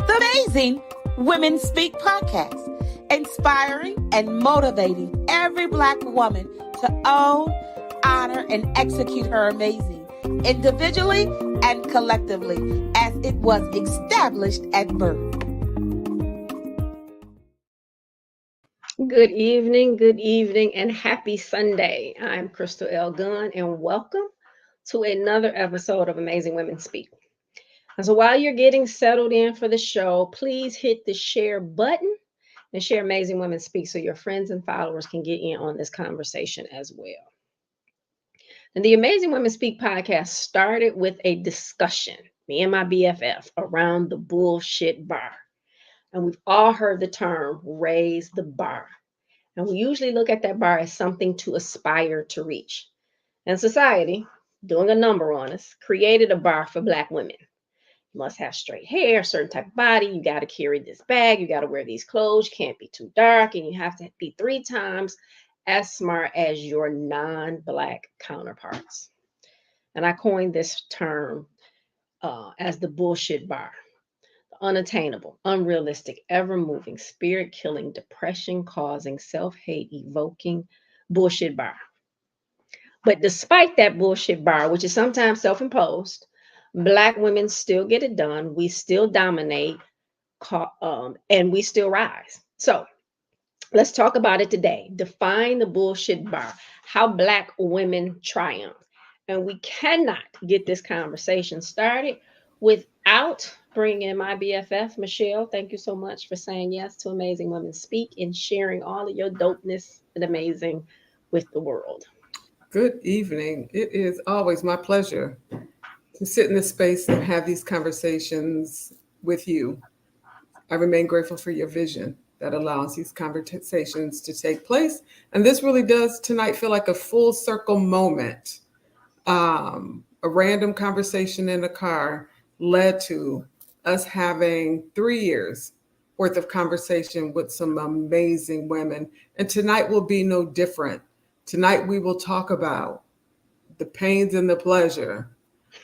The Amazing Women Speak podcast, inspiring and motivating every Black woman to own, honor, and execute her amazing, individually and collectively, as it was established at birth. Good evening, and happy Sunday. I'm Crystal L. Gunn, and welcome to another episode of Amazing Women Speak. And so while you're getting settled in for the show, please hit the share button and share Amazing Women Speak so your friends and followers can get in on this conversation as well. And the Amazing Women Speak podcast started with a discussion, me and my BFF, around the bullshit bar. And we've all heard the term raise the bar. And we usually look at that bar as something to aspire to reach. And society, doing a number on us, created a bar for Black women. You must have straight hair, a certain type of body. You got to carry this bag. You got to wear these clothes. You can't be too dark. And you have to be 3 times as smart as your non-Black counterparts. And I coined this term as the bullshit bar. Unattainable, unrealistic, ever-moving, spirit-killing, depression-causing, self-hate, evoking bullshit bar. But despite that bullshit bar, which is sometimes self-imposed, Black women still get it done. We still dominate, and we still rise. So let's talk about it today. Define the bullshit bar, how Black women triumph. And we cannot get this conversation started without bringing in my BFF, Michele. Thank you so much for saying yes to Amazing Women Speak and sharing all of your dopeness and amazing with the world. Good evening. It is always my pleasure to sit in this space and have these conversations with you. I remain grateful for your vision that allows these conversations to take place. And this really does tonight feel like a full circle moment. A random conversation in a car led to us having 3 years worth of conversation with some amazing women. And tonight will be no different. Tonight we will talk about the pains and the pleasure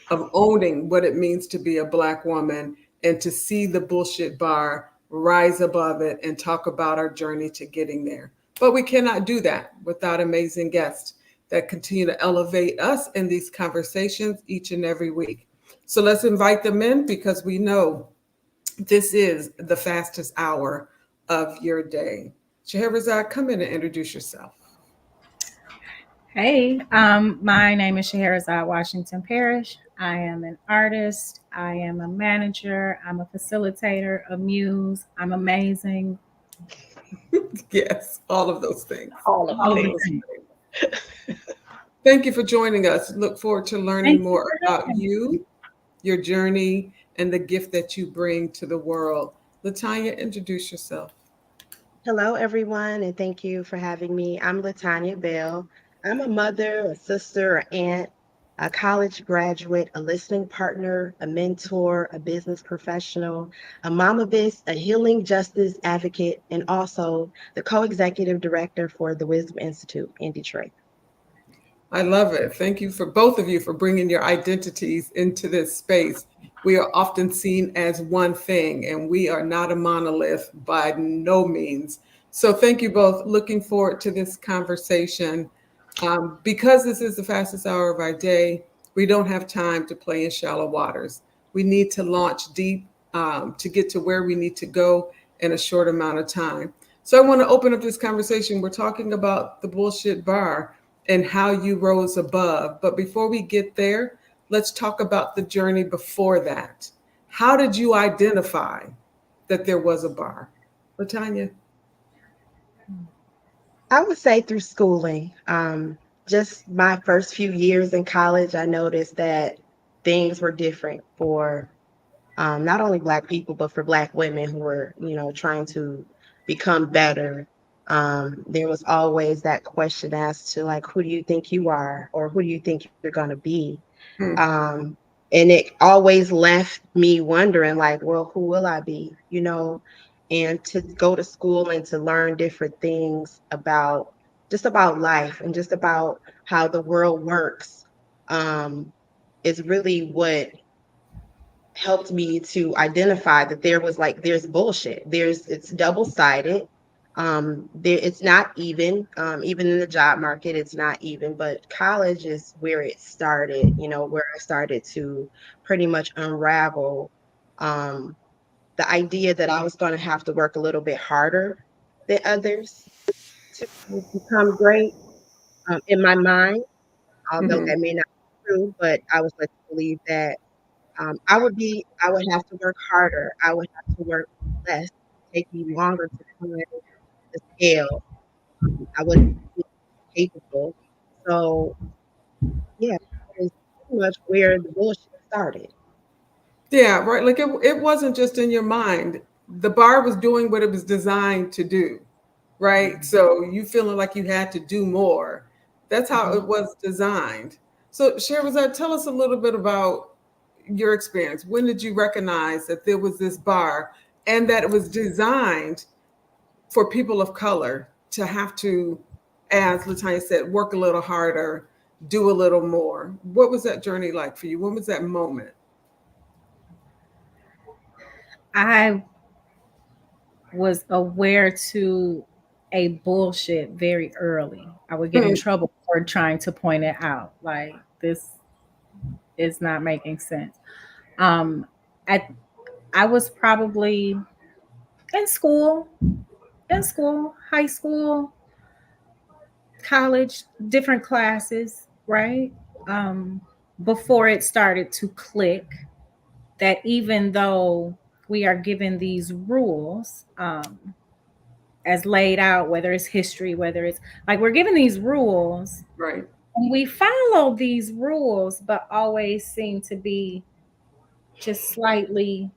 of owning what it means to be a Black woman and to see the bullshit bar, rise above it, and talk about our journey to getting there. But we cannot do that without amazing guests that continue to elevate us in these conversations each and every week. So let's invite them in because we know this is the fastest hour of your day. Scheherazade, come in and introduce yourself. Hey, my name is Scheherazade Washington Parrish. I am an artist. I am a manager. I'm a facilitator, a muse. I'm amazing. Yes, all of those things. All of those things. Thank you for joining us. Look forward to learning more about you, your journey, and the gift that you bring to the world. Latanya, introduce yourself. Hello, everyone, and thank you for having me. I'm Latanya Bell. I'm a mother, a sister, an aunt, a college graduate, a listening partner, a mentor, a business professional, a mamavist, a healing justice advocate, and also the co-executive director for the Wisdom Institute in Detroit. I love it. Thank you for both of you for bringing your identities into this space. We are often seen as one thing, and we are not a monolith by no means. So thank you both. Looking forward to this conversation. Because this is the fastest hour of our day, we don't have time to play in shallow waters. We need to launch deep to get to where we need to go in a short amount of time. So I want to open up this conversation. We're talking about the bullshit bar and how you rose above. But before we get there, let's talk about the journey before that. How did you identify that there was a bar? Latanya? I would say through schooling. Just my first few years in college, I noticed that things were different for not only Black people, but for Black women who were, trying to become better. There was always that question as to like, who do you think you are, or who do you think you're going to be? And it always left me wondering, like, well, who will I be? And to go to school and to learn different things about life and just about how the world works is really what helped me to identify that there's bullshit. It's double-sided. It's not even. Even in the job market, it's not even. But college is where it started. Where I started to pretty much unravel the idea that I was going to have to work a little bit harder than others to become great. In my mind, although Mhm. that may not be true, but I was led to believe that I would have to work harder. I would have to work less, take me longer to climb the scale. I wouldn't be capable. So yeah, that is pretty much where the bullshit started. Yeah, right. Like it wasn't just in your mind. The bar was doing what it was designed to do, right? So you feeling like you had to do more. That's how Mhm. it was designed. So Scheherazade, tell us a little bit about your experience. When did you recognize that there was this bar and that it was designed for people of color to have to, as Latanya said, work a little harder, do a little more? What was that journey like for you? When was that moment? I was aware to a bullshit very early. I would get in Mm, trouble for trying to point it out. Like, this is not making sense. Um, I I was probably in school, high school, college, different classes, right? Um, before it started to click that even though we are given these rules, as laid out, whether it's history, whether it's like we're given these rules right. and we follow these rules, but always seem to be just slightly,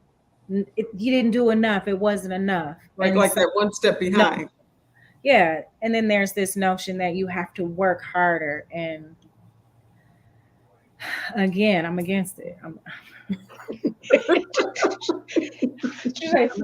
you didn't do enough, it wasn't enough. And Like so, that one step no, behind. yeah. And then there's this notion that you have to work harder. And again, I'm against it.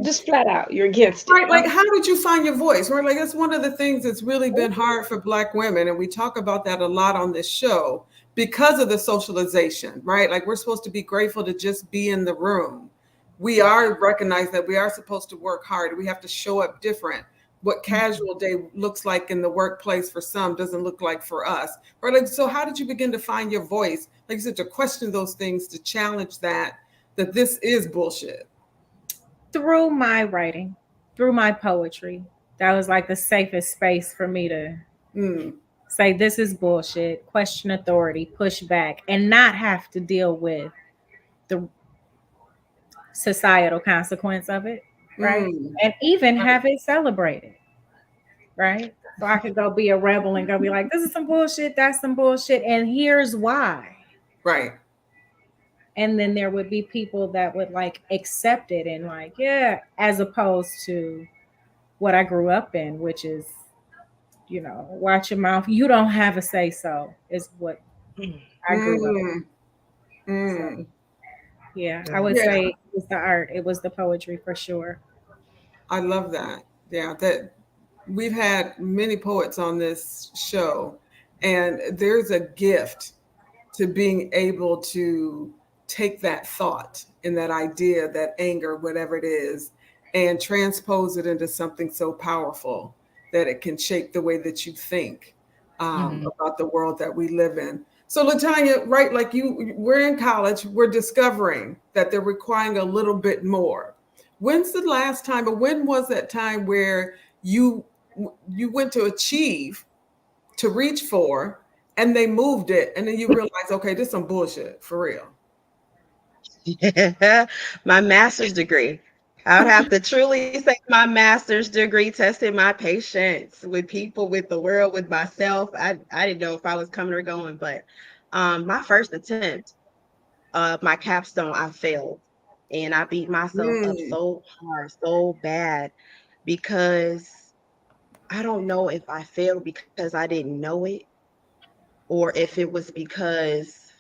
Just flat out, you're against it. Right, like how did you find your voice? Right, like that's one of the things that's really been hard for Black women, and we talk about that a lot on this show because of the socialization. Right, like we're supposed to be grateful to just be in the room. We are recognized that we are supposed to work hard. We have to show up different. What casual day looks like in the workplace for some doesn't look like for us. Right, like so, how did you begin to find your voice? Like you said, to question those things, to challenge that this is bullshit. Through my writing, through my poetry, that was like the safest space for me to Mm, say this is bullshit, question authority, push back, and not have to deal with the societal consequence of it, right? mm. And even have it celebrated, right? So I could go be a rebel and go be like, this is some bullshit, that's some bullshit, and here's why. Right. And then there would be people that would like accept it and like, yeah, as opposed to what I grew up in, which is, watch your mouth. You don't have a say so, is what I grew up. Mm, So mm. yeah, I Yeah. would Yeah, say it was the art, it was the poetry for sure. I love that. Yeah, that we've had many poets on this show, and there's a gift to being able to take that thought and that idea, that anger, whatever it is, and transpose it into something so powerful that it can shape the way that you think Mhm. about the world that we live in. So, Latanya, right, like we're in college, we're discovering that they're requiring a little bit more. When's the last time, or when was that time where you you went to achieve, to reach for, and they moved it, and then you realize, okay, this is some bullshit for real. My master's degree. I would have to truly say my master's degree tested my patience with people, with the world, with myself. I didn't know if I was coming or going, but my first attempt, my capstone, I failed. And I beat myself up Mm, so hard, so bad, because I don't know if I failed because I didn't know it or if it was because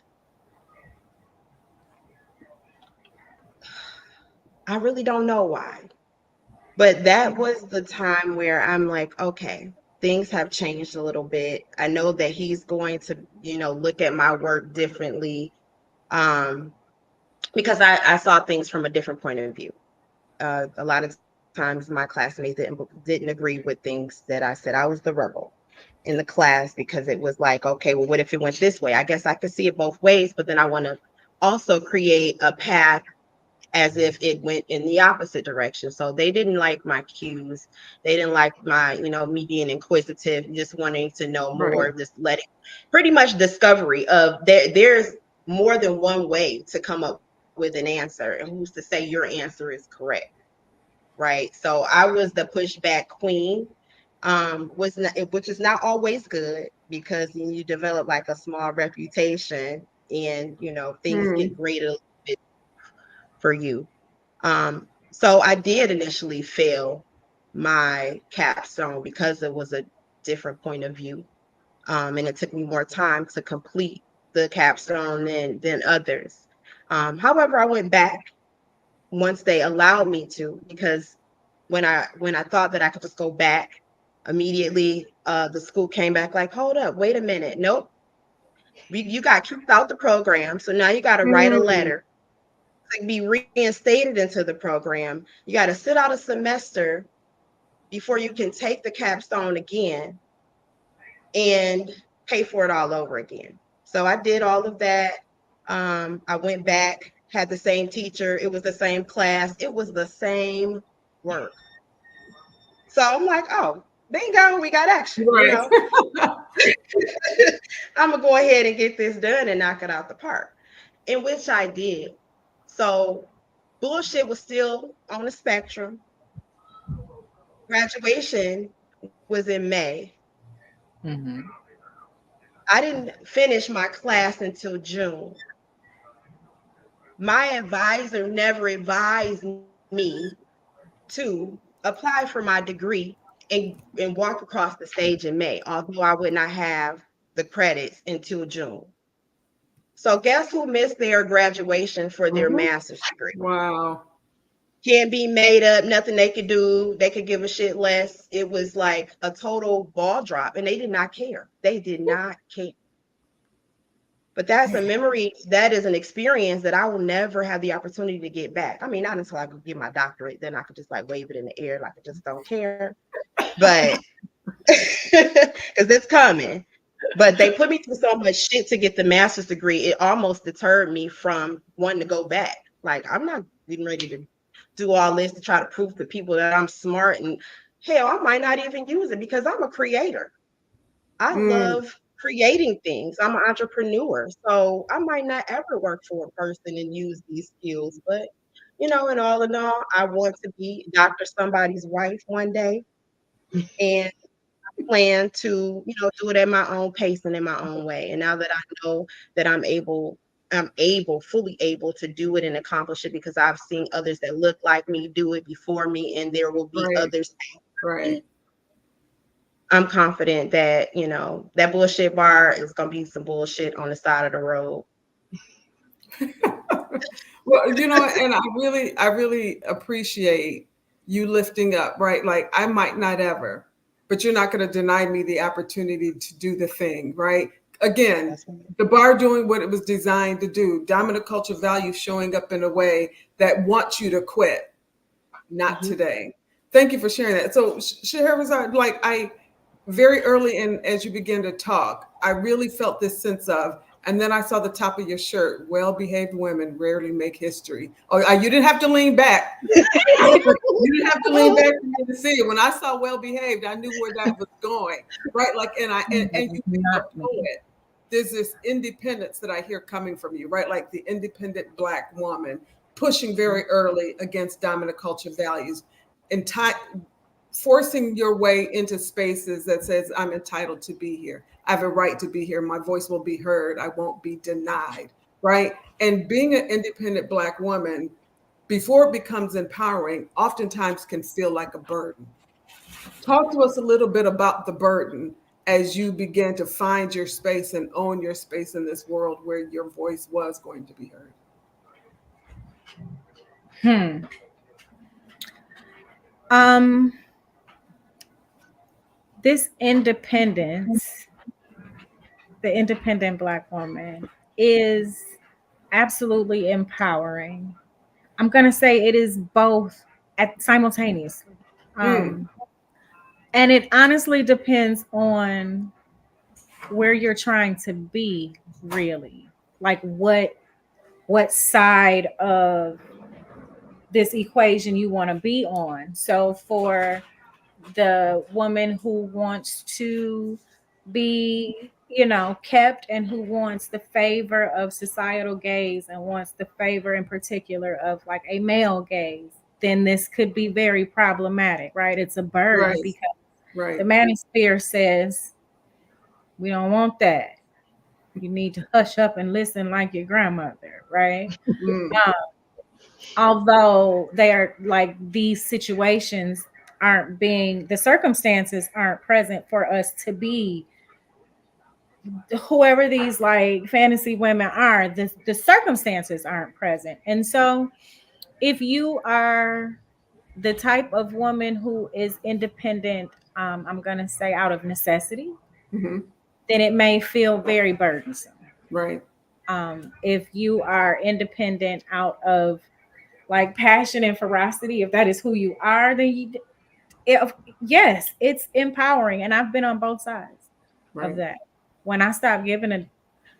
I really don't know why. But that was the time where I'm like, okay, things have changed a little bit. I know that he's going to, look at my work differently. Um, because I saw things from a different point of view. A lot of times my classmates didn't agree with things that I said. I was the rebel in the class because it was like, okay, well, what if it went this way? I guess I could see it both ways, but then I want to also create a path as if it went in the opposite direction. So they didn't like my cues. They didn't like my, me being inquisitive, just wanting to know Right. more, just letting pretty much discovery of there's more than one way to come up with an answer. And who's to say your answer is correct? Right. So I was the pushback queen, was not, which is not always good because then you develop like a small reputation and things Hmm. get graded a little bit for you. So I did initially fail my capstone because it was a different point of view. And it took me more time to complete the capstone than others. However, I went back once they allowed me to, because when I thought that I could just go back immediately, the school came back like, hold up, wait a minute. Nope. You got kicked out the program. So now you got to write a Hmm. letter to be reinstated into the program. You got to sit out a semester before you can take the capstone again and pay for it all over again. So I did all of that. I went back, had the same teacher. It was the same class. It was the same work. So I'm like, oh, bingo, we got action, Right. I'm going to go ahead and get this done and knock it out the park, in which I did. So bullshit was still on the spectrum. Graduation was in May. Mhm. I didn't finish my class until June. My advisor never advised me to apply for my degree and walk across the stage in May, although I would not have the credits until June. So guess who missed their graduation for their Mhm. master's degree? Wow. Can't be made up, nothing they could do. They could give a shit less. It was like a total ball drop, and they did not care. They did not care. But that's a memory, that is an experience that I will never have the opportunity to get back. I mean, not until I could get my doctorate, then I could just like wave it in the air like I just don't care. But because it's coming. But they put me through so much shit to get the master's degree, it almost deterred me from wanting to go back. Like, I'm not getting ready to do all this to try to prove to people that I'm smart. And hell, I might not even use it because I'm a creator. I Mm. love creating things. I'm an entrepreneur. So I might not ever work for a person and use these skills. But, in all, I want to be Dr. Somebody's wife one day. And plan to, do it at my own pace and in my own way. And now that I know that I'm fully able to do it and accomplish it because I've seen others that look like me do it before me, and there will be Right. others after Right. me. I'm confident that, that bullshit bar is gonna be some bullshit on the side of the road. Well, and I really appreciate you lifting up, right? Like I might not ever, but you're not going to deny me the opportunity to do the thing, right? Again, That's what, the bar doing what it was designed to do, dominant culture values showing up in a way that wants you to quit. Not mhm. today. Thank you for sharing that. So, Scheherazade, like I very early in as you begin to talk, I really felt this sense of, and then I saw the top of your shirt, well-behaved women rarely make history. Oh, you didn't have to lean back. You didn't have to lean back for me to see it. When I saw well-behaved, I knew where that was going, right? Like, That and is you pick a not me. poet. There's this independence that I hear coming from you, right? Like the independent Black woman pushing very early against dominant culture values and forcing your way into spaces that says I'm entitled to be here. I have a right to be here. My voice will be heard. I won't be denied, right? And being an independent Black woman, before it becomes empowering, oftentimes can feel like a burden. Talk to us a little bit about the burden as you begin to find your space and own your space in this world where your voice was going to be heard. Hmm. Um, this independence, the independent Black woman, is absolutely empowering. I'm gonna say it is both at simultaneously. Mm, Um, and it honestly depends on where you're trying to be, really. Like what side of this equation you want to be on. So for the woman who wants to be, kept, and who wants the favor of societal gaze and wants the favor in particular of like a male gaze, then this could be very problematic, right? It's a burden right, because the right. manosphere says we don't want that. You need to hush up and listen like your grandmother, right? Mm, Although they are like these situations the circumstances aren't present for us to be whoever these like fantasy women are, the circumstances aren't present. And so if you are the type of woman who is independent, I'm going to say out of necessity, hmm. then it may feel very burdensome. Right. If you are independent out of like passion and ferocity, if that is who you are, then it, yes, it's empowering. And I've been on both sides of Right. that. When I stopped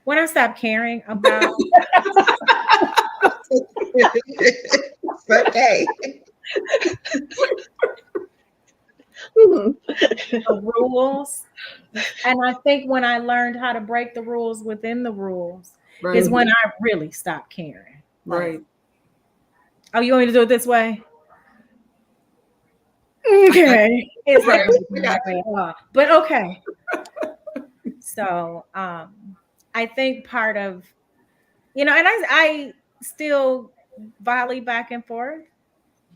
when I stopped caring about It's okay. the rules, and I think when I learned how to break the rules within the rules is Right. when I really stopped caring. Like, Right. oh, you want me to do it this way? I got Okay. It's not right. going to I be got that way at all. But okay. So I think part of, and I still volley back and forth.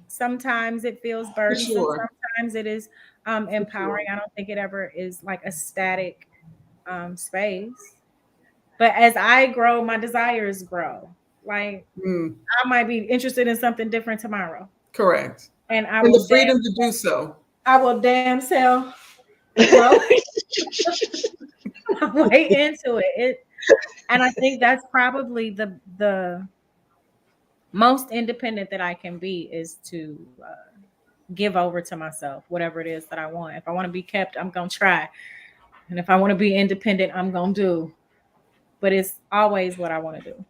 Sometimes it feels for burdensome. sure. Sometimes it is For sure. empowering. I don't think it ever is like a static space. But as I grow, my desires grow. Like Mm, I might be interested in something different tomorrow, correct. and And the freedom to do so. I will damn self grow my way into it. And I think that's probably the most independent that I can be is to give over to myself whatever it is that I want. If I want to be kept, I'm gonna try, and if I want to be independent, I'm gonna do. But it's always what I want to do.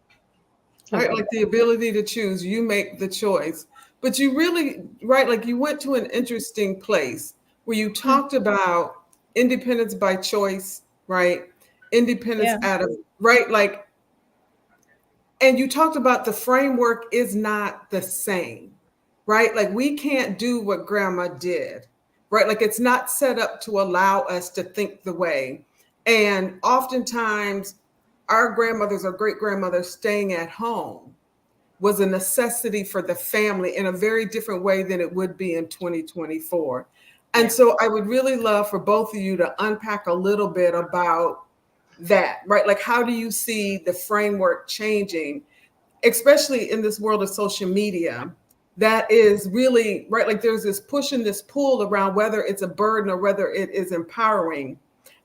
How Right. about Like the ability to choose, you make the choice. But you really, right, like you went to an interesting place where you that? talked about independence by choice, right? Independence Yeah. out of, right? Like, and you talked about the framework is not the same, right? Like we can't do what grandma did, right? Like it's not set up to allow us to think the way. And oftentimes, our grandmothers or great grandmothers staying at home was a necessity for the family in a very different way than it would be in 2024. And Yeah. so I would really love for both of you to unpack a little bit about that, right? Like, how do you see the framework changing, especially in this world of social media? That is really, right? Like, there's this push and this pull around whether it's a burden or whether it is empowering,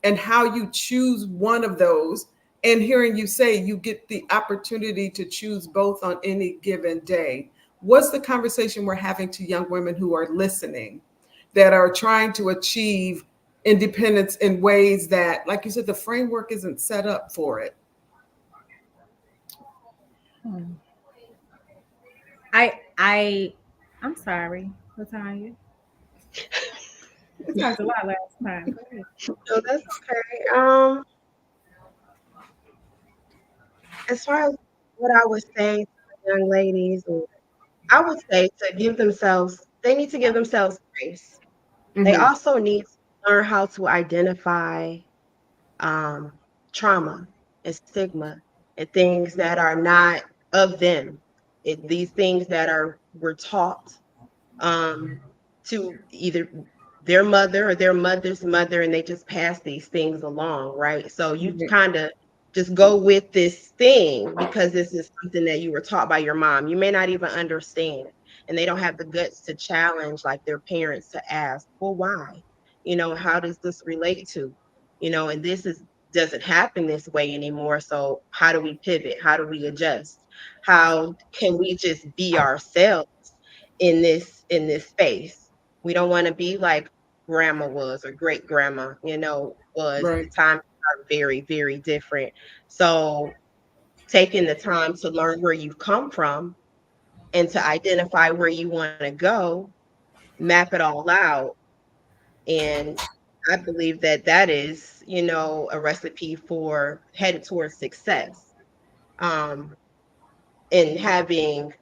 and how you choose one of those. And hearing you say you get the opportunity to choose both on any given day. What's the conversation we're having to young women who are listening that are trying to achieve independence in ways that, like you said, the framework isn't set up for it? Hmm. I I'm sorry, Latonya. We talked a lot last time. Go ahead. So that's okay. As far as what I would say to the young ladies, or I would say to they need to give themselves grace. They Mm-hmm. also need to learn how to identify um, trauma and stigma and things that are not of them. These things that were taught um, to either their mother or their mother's mother, and they just pass these things along, right? So you kind of just go with this thing because this is something that you were taught by your mom. You may not even understand, and they don't have the guts to challenge like their parents to ask, well, why? How does this relate to? And this is doesn't happen this way anymore. So how do we pivot? How do we adjust? How can we just be ourselves in this space? We don't want to be like grandma was or great grandma, was. The Right. times are very, very different. So taking the time to learn where you've come from and to identify where you want to go, map it all out. And I believe that that is, a recipe for headed towards success. Um, and having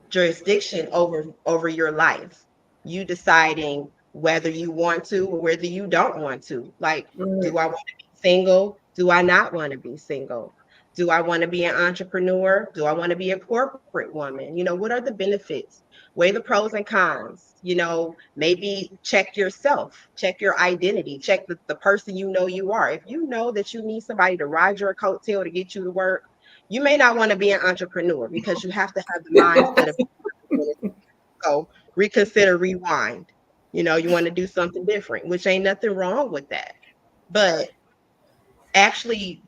jurisdiction over your life. You deciding whether you want to or whether you don't want to. Like, Right. do I want to be single? Do I not want to be single? Do I want to be an entrepreneur? Do I want to be a corporate woman? What are the benefits? Weigh the pros and cons. Maybe check yourself, check your identity, check the person you are. If you know that you need somebody to ride your coattail to get you to work, you may not want to be an entrepreneur because you have to have the mindset of go reconsider, rewind. You want to do something different, which ain't nothing wrong with that. But actually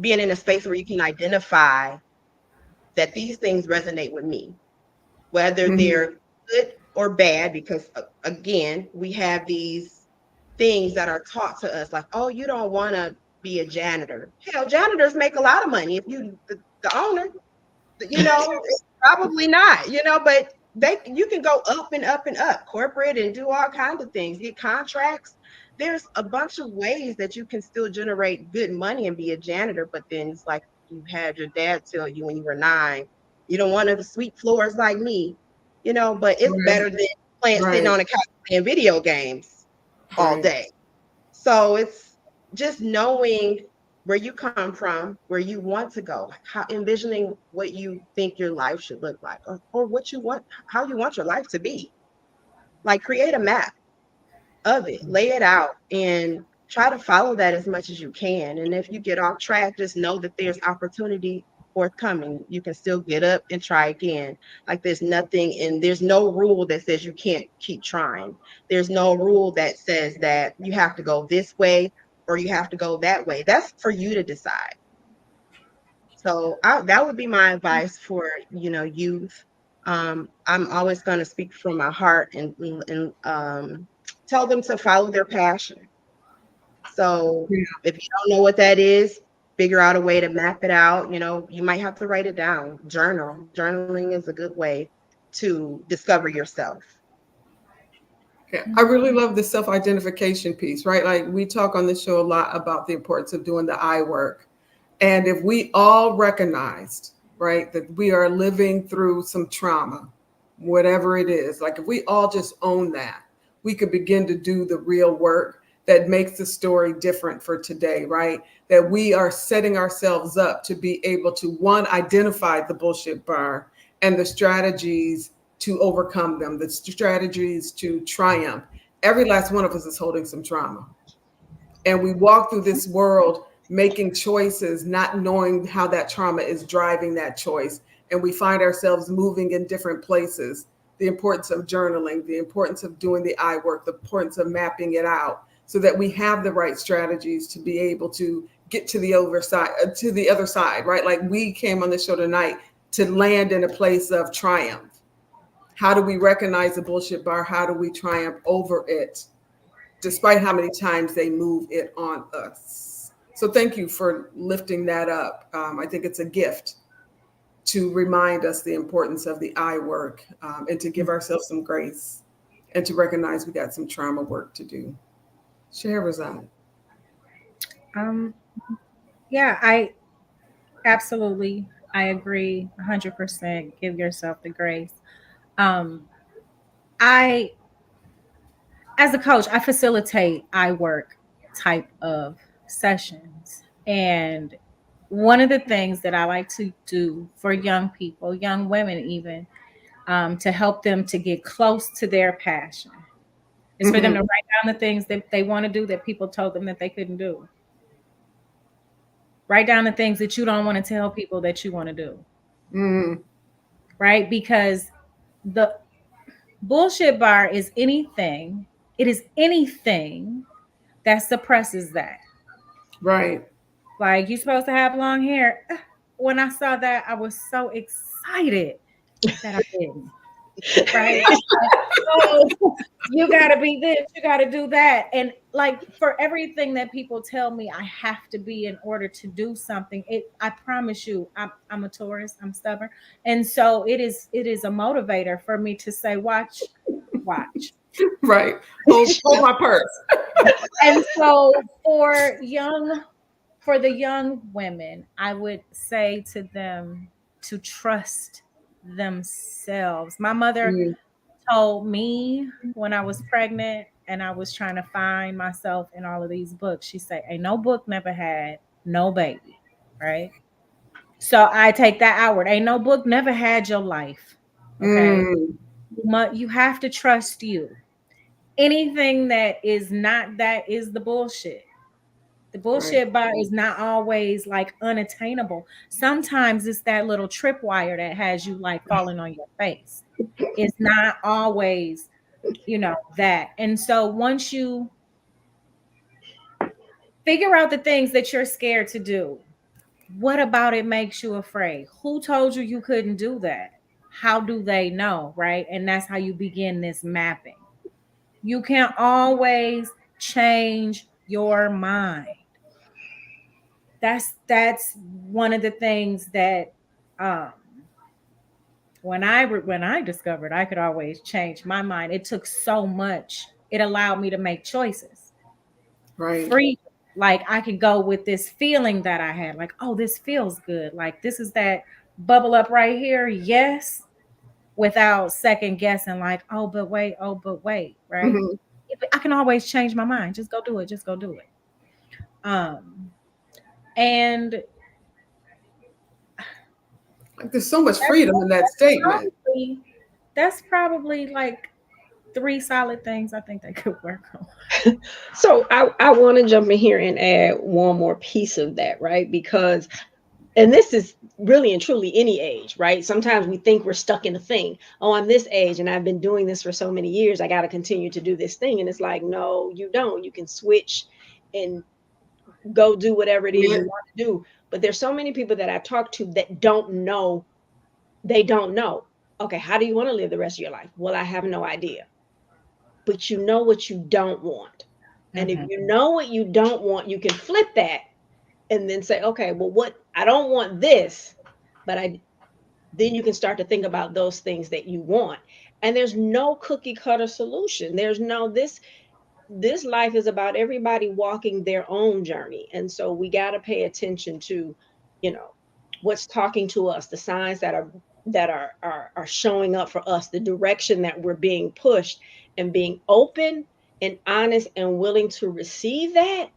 being in a space where you can identify that these things resonate with me, whether Mhm. they're good or bad, because again, we have these things that are taught to us like, oh, you don't want to be a janitor. Hell, janitors make a lot of money if you the owner. It's probably not, but you can go up and up and up, corporate, and do all kinds of things, get contracts. There's a bunch of ways that you can still generate good money and be a janitor, but then it's like you had your dad tell you when you were 9, you don't want to sweep floors like me, but it's Right. better than sitting Right. on a couch playing video games all Right. day. So it's just knowing where you come from, where you want to go, like how envisioning what you think your life should look like, or what you want, how you want your life to be. Like create a map of it, lay it out, and try to follow that as much as you can. And if you get off track, just know that there's opportunity forthcoming. You can still get up and try again. Like there's nothing, and there's no rule that says you can't keep trying. There's no rule that says that you have to go this way or you have to go that way. That's for you to decide. So that would be my advice for youth. I'm always going to speak from my heart and tell them to follow their passion. So Yeah. if you don't know what that is, figure out a way to map it out. You might have to write it down. Journal. Journaling is a good way to discover yourself. Yeah, I really love the self-identification piece, right? Like we talk on this show a lot about the importance of doing the I work. And if we all recognized, right, that we are living through some trauma, whatever it is, like if we all just own that, we could begin to do the real work that makes the story different for today, right? That we are setting ourselves up to be able to, one, identify the bullshit bar and the strategies to overcome them, the strategies to triumph. Every last one of us is holding some trauma. And we walk through this world making choices, not knowing how that trauma is driving that choice. And we find ourselves moving in different places. The importance of journaling, the importance of doing the I work, the importance of mapping it out so that we have the right strategies to be able to get to the other side, right? Like we came on the show tonight to land in a place of triumph. How do we recognize the bullshit bar? How do we triumph over it, despite how many times they move it on us? So thank you for lifting that up. I think it's a gift to remind us the importance of the I work, and to give ourselves some grace and to recognize we got some trauma work to do. Scheherazade. Um, yeah, I absolutely, I agree 100%. Give yourself the grace. Um, I, as a coach, I facilitate I work type of sessions. And one of the things that I like to do for young people, young women even, to help them to get close to their passion is for them to Mm-hmm. write down the things that they want to do that people told them that they couldn't do. Write down the things that you don't want to tell people that you want to do, Mm-hmm. right? Because the bullshit bar is anything, it is anything that suppresses that. Right. Like, you're supposed to have long hair. when I saw that, I was so excited that I didn't. Right? Oh, you gotta be this, you gotta do that. And like for everything that people tell me I have to be in order to do something, I promise you, I'm a Taurus, I'm stubborn. And so it is a motivator for me to say, watch. Right. Hold my purse. And so for the young women, I would say to them to trust themselves. My mother Mm, told me when I was pregnant and I was trying to find myself in all of these books, she said, ain't no book never had no baby, right? So I take that outward. Ain't no book never had your life. Okay. mm, You have to trust you. Anything that is not that is the bullshit. The right. bullshit bar is not always like unattainable. Sometimes it's that little tripwire that has you like falling on your face. It's not always, that. And so once you figure out the things that you're scared to do, what about it makes you afraid? Who told you couldn't do that? How do they know, right? And that's how you begin this mapping. You can always change your mind. That's one of the things that um when I discovered I could always change my mind, it took so much. It allowed me to make choices. Right. Free, like I could go with this feeling that I had, like, oh, this feels good. Like this is that bubble up right here. Yes, without second guessing, like, oh, but wait, right? Mhm. I can always change my mind. Just go do it. Just go do it. And Like, there's so much that's freedom in that statement. that's probably like three solid things I think they could work on. So I want to jump in here and add one more piece of that, right? Because, and this is really and truly any age, right? Sometimes we think we're stuck in a thing. Oh, I'm this age and I've been doing this for so many years. I got to continue to do this thing. And it's like, no, you don't. You can switch and go do whatever it is Yeah. you want to do. But there's so many people that I talk to that don't know. They don't know. Okay, how do you want to live the rest of your life? Well, I have no idea. But you know what you don't want. And if Mhm. you know what you don't want, you can flip that and then say, okay, well, what I don't want this, but then you can start to think about those things that you want. And there's no cookie cutter solution. There's no this life is about everybody walking their own journey. And so we got to pay attention to, you know, what's talking to us, the signs that are showing up for us, the direction that we're being pushed, and being open and honest and willing to receive that.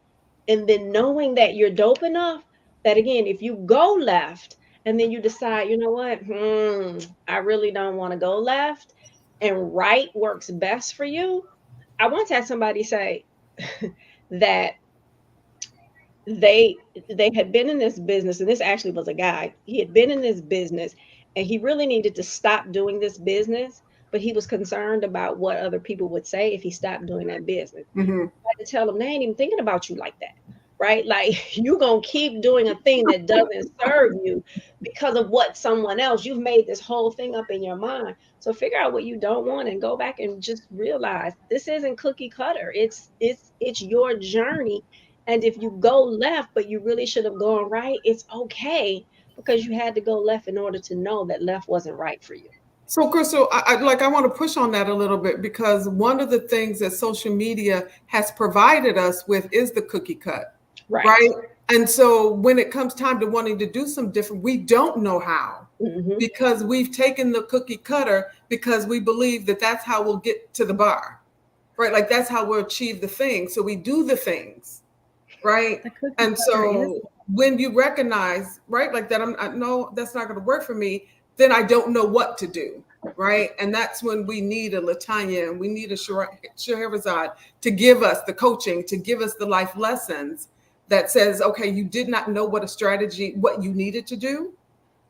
And then knowing that you're dope enough that, again, if you go left and then you decide, you know what, I really don't want to go left, and right works best for you. I once had somebody say that they had been in this business, and this actually was a guy. He had been in this business and he really needed to stop doing this business, but he was concerned about what other people would say if he stopped doing that business. Mhm. I had to tell them they ain't even thinking about you like that. Right? Like you gonna keep doing a thing that doesn't serve you because of what someone else. You've made this whole thing up in your mind. So figure out what you don't want and go back and just realize this isn't cookie cutter. It's your journey. And if you go left, but you really should have gone right, it's okay because you had to go left in order to know that left wasn't right for you. So, Crystal, I want to push on that a little bit because one of the things that social media has provided us with is the cookie cut, Right. right? And so when it comes time to wanting to do some different, we don't know how Mhm. because we've taken the cookie cutter because we believe that that's how we'll get to the bar, right? Like that's how we'll achieve the thing. So we do the things, right? The cookie And cutter is so when you recognize, right, like that, no, that's not going to work for me, then I don't know what to do, right? And that's when we need a Latanya and we need a Scheherazade to give us the coaching, to give us the life lessons that says, okay, you did not know what a strategy, what you needed to do.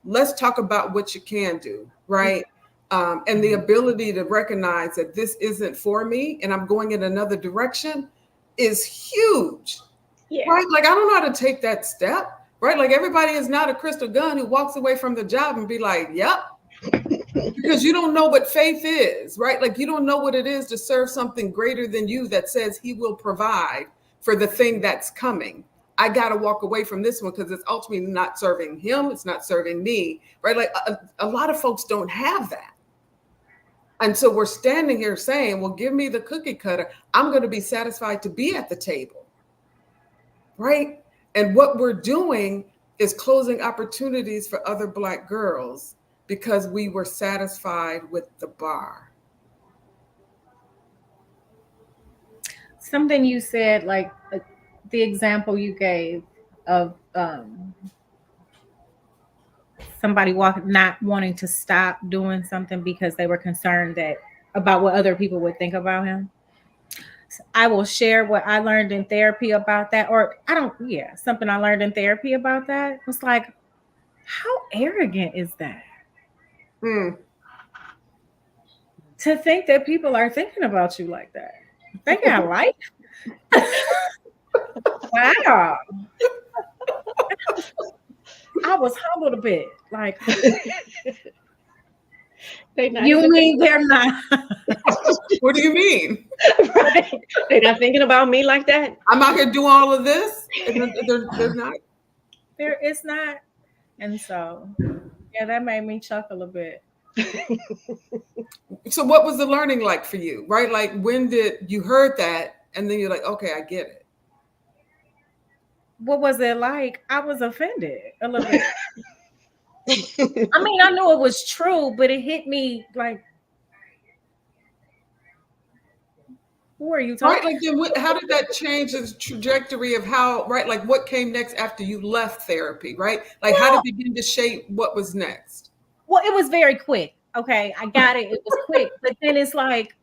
Let's talk about what you can do, right? And the ability to recognize that this isn't for me and I'm going in another direction is huge. Yeah. Right? Like I don't know how to take that step, right? Like everybody is not a Crystal Gunn who walks away from the job and be like, yep. Because you don't know what faith is, right? Like you don't know what it is to serve something greater than you that says he will provide for the thing that's coming. I got to walk away from this one because it's ultimately not serving him. It's not serving me, right? Like a lot of folks don't have that. And so we're standing here saying, well, give me the cookie cutter. I'm going to be satisfied to be at the table, right? And what we're doing is closing opportunities for other Black girls because we were satisfied with the bar. Something you said, like the example you gave of somebody not wanting to stop doing something because they were concerned that about what other people would think about him. So I will share what I learned in therapy about that, or something I learned in therapy about that. It's like, how arrogant is that? To think that people are thinking about you like that. They got life. Wow. I was humbled a bit. Like, you mean they're not? What do you mean? Right. They're not thinking about me like that. I'm out here doing all of this. They're not. It's not. And so, yeah, that made me chuckle a bit. So what was the learning like for you, right? Like when did you heard that and then you're like, okay, I get it. What was it like? I was offended a little bit. I mean, I knew it was true, but it hit me like, who are you talking? Right, like then how did that change the trajectory of how, right? Like what came next after you left therapy, right? Like how did it begin to shape what was next? Well, it was very quick. Okay, I got it. It was quick, but then it's like,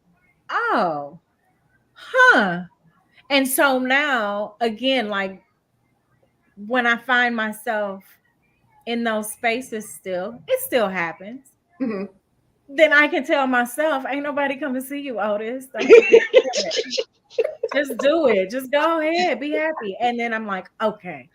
oh, huh. And so now, again, like when I find myself in those spaces it still happens. Mm-hmm. Then I can tell myself, ain't nobody come to see you, Otis. Just do it. Just go ahead. Be happy. And then I'm like, okay.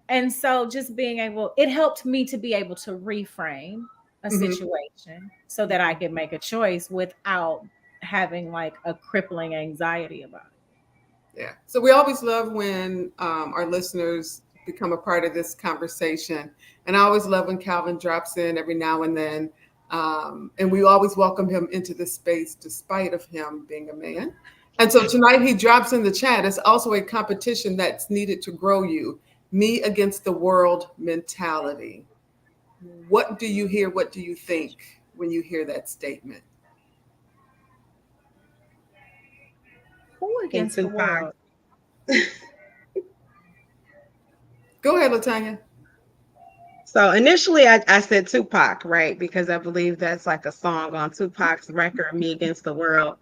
And so just being able, it helped me to be able to reframe a situation so that I could make a choice without having like a crippling anxiety about it. Yeah. So we always love when our listeners become a part of this conversation. And I always love when Calvin drops in every now and then. And we always welcome him into this space despite of him being a man. And so tonight he drops in the chat. It's also a competition that's needed to grow you. Me against the world mentality. What do you hear? What do you think when you hear that statement? Who against the world? Go ahead, LaTanya. So initially I said Tupac, right? Because I believe that's like a song on Tupac's record, Me Against the World.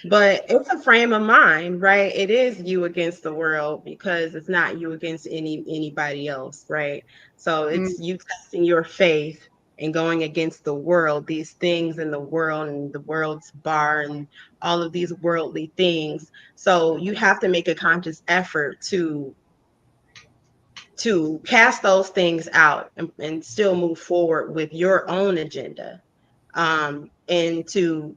But it's a frame of mind, right? It is you against the world because it's not you against anybody else, right? So it's you testing your faith and going against the world, these things in the world and the world's bar and all of these worldly things. So you have to make a conscious effort to cast those things out and still move forward with your own agenda, and to,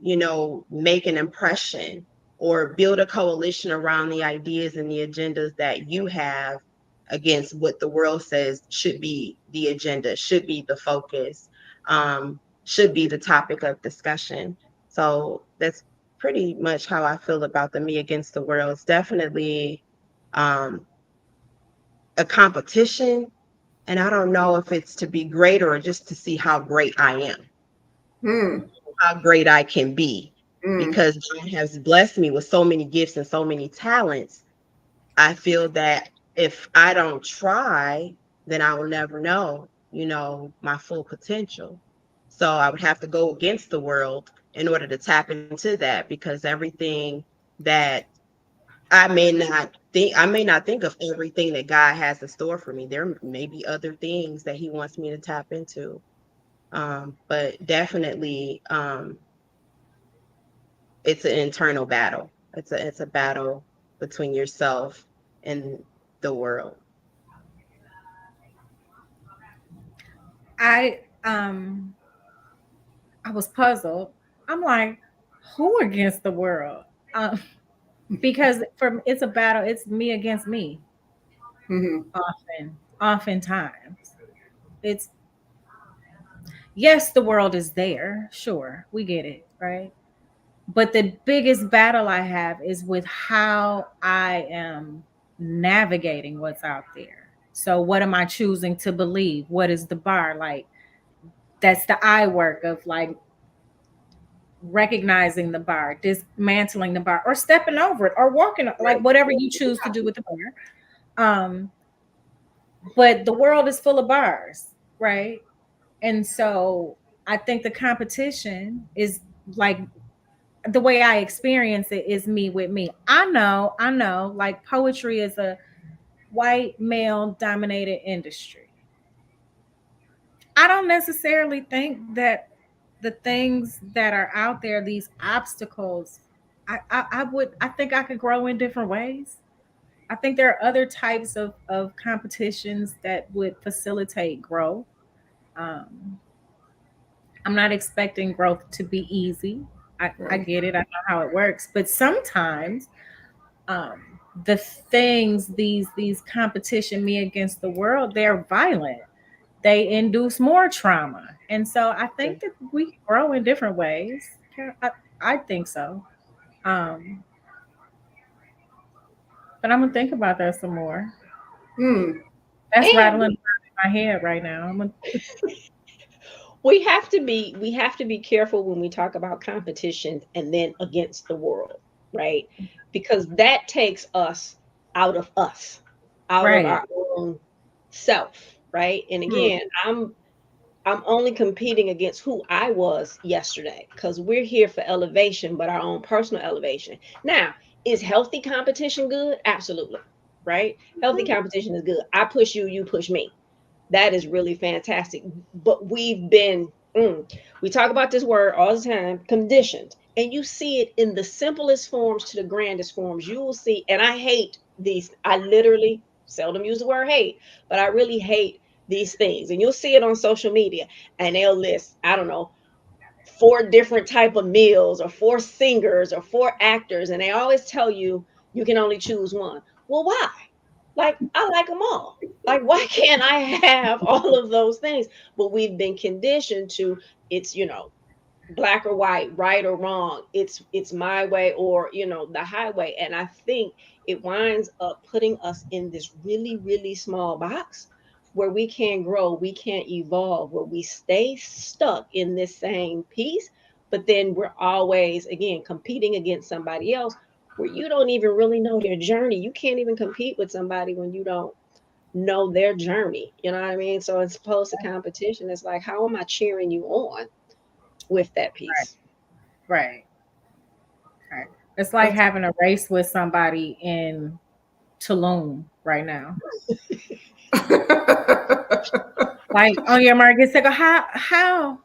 make an impression or build a coalition around the ideas and the agendas that you have against what the world says should be the agenda, should be the focus, should be the topic of discussion. So that's pretty much how I feel about the Me Against the World. It's definitely a competition, and I don't know if it's to be greater or just to see how great I am, how great I can be, because God has blessed me with so many gifts and so many talents. I feel that if I don't try, then I will never know, my full potential. So I would have to go against the world in order to tap into that, because everything that I may not think of everything that God has in store for me. There may be other things that he wants me to tap into. But definitely it's an internal battle. It's a battle between yourself and the world. I was puzzled. I'm like, who against the world? Because it's a battle. It's me against me. Mm-hmm. Oftentimes, it's yes, the world is there. Sure, we get it, right? But the biggest battle I have is with how I am navigating what's out there. So, what am I choosing to believe? What is the bar? Like, that's the I work of like recognizing the bar, dismantling the bar, or stepping over it, or walking, like whatever you choose to do with the bar. But the world is full of bars, right? And so I think the competition is like the way I experience it is me with me. I know, like poetry is a white male dominated industry. I don't necessarily think that the things that are out there, these obstacles, I think I could grow in different ways. I think there are other types of competitions that would facilitate growth. Um, I'm not expecting growth to be easy. I Right. get it. I know how it works. But sometimes um, the things, these competition, me against the world, they're violent. They induce more trauma. And so I think that we grow in different ways. I think so. Um, but I'm gonna think about that some more. Mm. That's And rattling around in my head right now. we have to be careful when we talk about competition and then against the world, right? Because that takes us out of Right. our own self, right? And Mm. again, I'm only competing against who I was yesterday because we're here for elevation, but our own personal elevation. Now, is healthy competition good? Absolutely. Right? Healthy competition is good. I push you, you push me. That is really fantastic. But we talk about this word all the time, conditioned. And you see it in the simplest forms to the grandest forms. You will see, and I hate these. I literally seldom use the word hate, but I really hate these things. And you'll see it on social media, and they'll list, I don't know, four different type of meals or four singers or four actors, and they always tell you you can only choose one. Well, why? Like, I like them all. Like, why can't I have all of those things? But we've been conditioned to, it's, black or white, right or wrong. It's my way or, the highway. And I think it winds up putting us in this really, really small box where we can't grow, we can't evolve, where we stay stuck in this same piece, but then we're always again competing against somebody else where you don't even really know their journey. You can't even compete with somebody when you don't know their journey. You know what I mean? So as opposed to competition, it's like, how am I cheering you on with that Right. piece? Right. Right. It's like having a race with somebody in Tulum right now. Like on your mark, get set, go. How?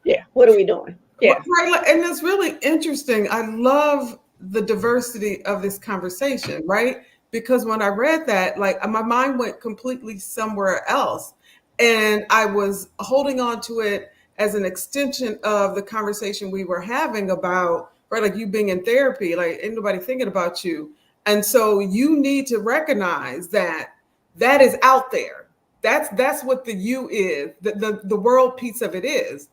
Yeah. What are we doing? Yeah. Right, and it's really interesting. I love the diversity of this conversation, right? Because when I read that, like my mind went completely somewhere else. And I was holding on to it as an extension of the conversation we were having about, right, like you being in therapy, like ain't nobody thinking about you. And so you need to recognize that that is out there. That's what the you is, the world piece of it is.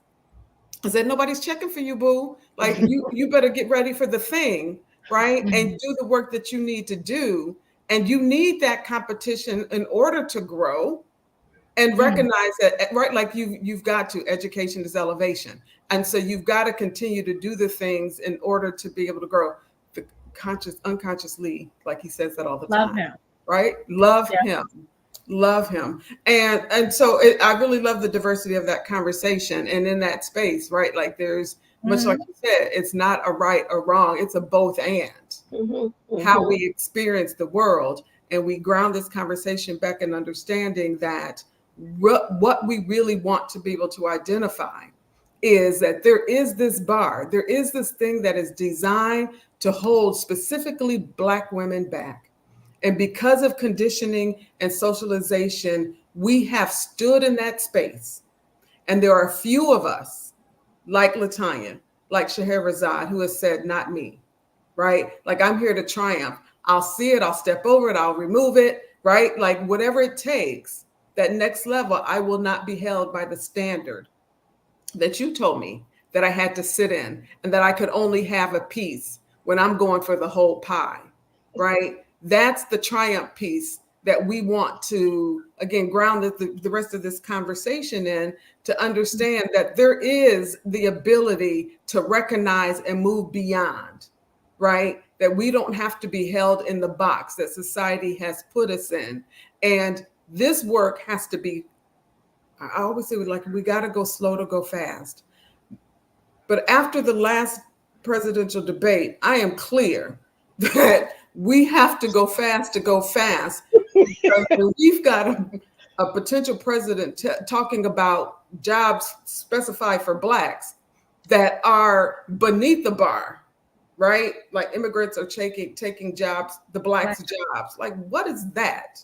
I said, nobody's checking for you, boo. Like you better get ready for the thing, right? Mhm. And do the work that you need to do. And you need that competition in order to grow and Mm. recognize that, right? Like you've got to, education is elevation. And so you've got to continue to do the things in order to be able to grow. The conscious, unconsciously, like he says that all the Love time, him. right? Love Yeah. him. Love him. And so I really love the diversity of that conversation and in that space, right? Like there's much like Mhm. you said, it's not a right or wrong, it's a both and Hmm. how Hmm. we experience the world. And we ground this conversation back in understanding that what we really want to be able to identify is that there is this bar, there is this thing that is designed to hold specifically Black women back. And because of conditioning and socialization, we have stood in that space. And there are a few of us, like Latanya, like Scheherazade, who has said, not me, right? Like, I'm here to triumph. I'll see it, I'll step over it, I'll remove it, right? Like, whatever it takes, that next level, I will not be held by the standard that you told me that I had to sit in, and that I could only have a piece when I'm going for the whole pie, right? That's the triumph piece that we want to, again, ground the rest of this conversation in, to understand that there is the ability to recognize and move beyond, right? That we don't have to be held in the box that society has put us in. And this work has to be, I always say, like, we got to go slow to go fast. But after the last presidential debate, I am clear that we have to go fast, because when we've got a potential president talking about jobs specified for Blacks that are beneath the bar, right? Like, immigrants are taking jobs, the Blacks' jobs. Like, what is that?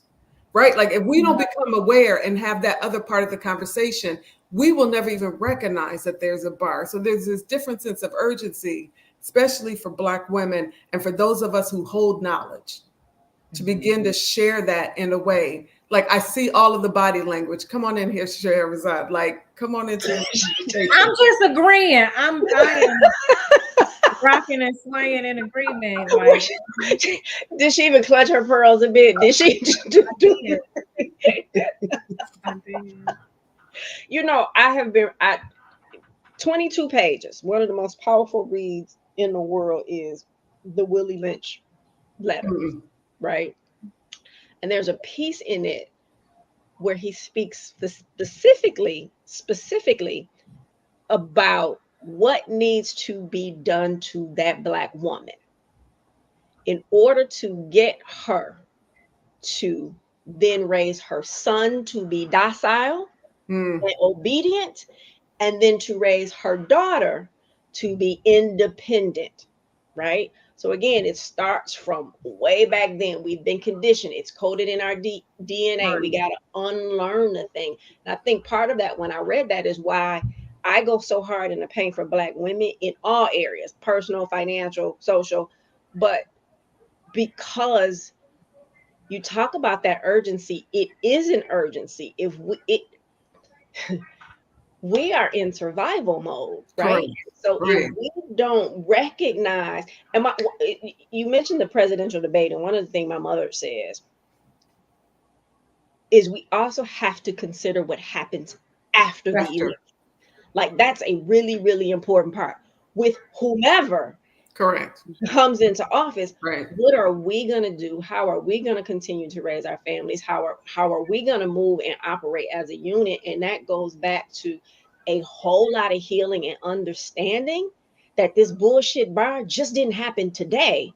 Right? Like, if we don't become aware and have that other part of the conversation, we will never even recognize that there's a bar. So there's this different sense of urgency, especially for Black women and for those of us who hold knowledge, to begin to share that in a way. Like, I see all of the body language. Come on in here, Scheherazade. Like, come on into the I'm just agreeing. I am rocking and swaying in agreement. Like, Did she even clutch her pearls a bit? Did she? I did. You know, I have been at 22 pages. One of the most powerful reads in the world is the Willie Lynch letter, right? And there's a piece in it where he speaks specifically about what needs to be done to that Black woman in order to get her to then raise her son to be docile and obedient, and then to raise her daughter to be independent, right? So again, it starts from way back then. We've been conditioned. It's coded in our DNA. Right. We got to unlearn the thing. And I think part of that, when I read that, is why I go so hard in the pain for Black women in all areas, personal, financial, social, but because you talk about that urgency, it is an urgency. If we are in survival mode, right? Correct. So if we don't recognize, and you mentioned the presidential debate, and one of the things my mother says is we also have to consider what happens after the election. Like, that's a really, really important part. With whomever comes into office, what are we going to do? How are we going to continue to raise our families? How are we going to move and operate as a unit? And that goes back to a whole lot of healing and understanding that this bullshit bar just didn't happen today.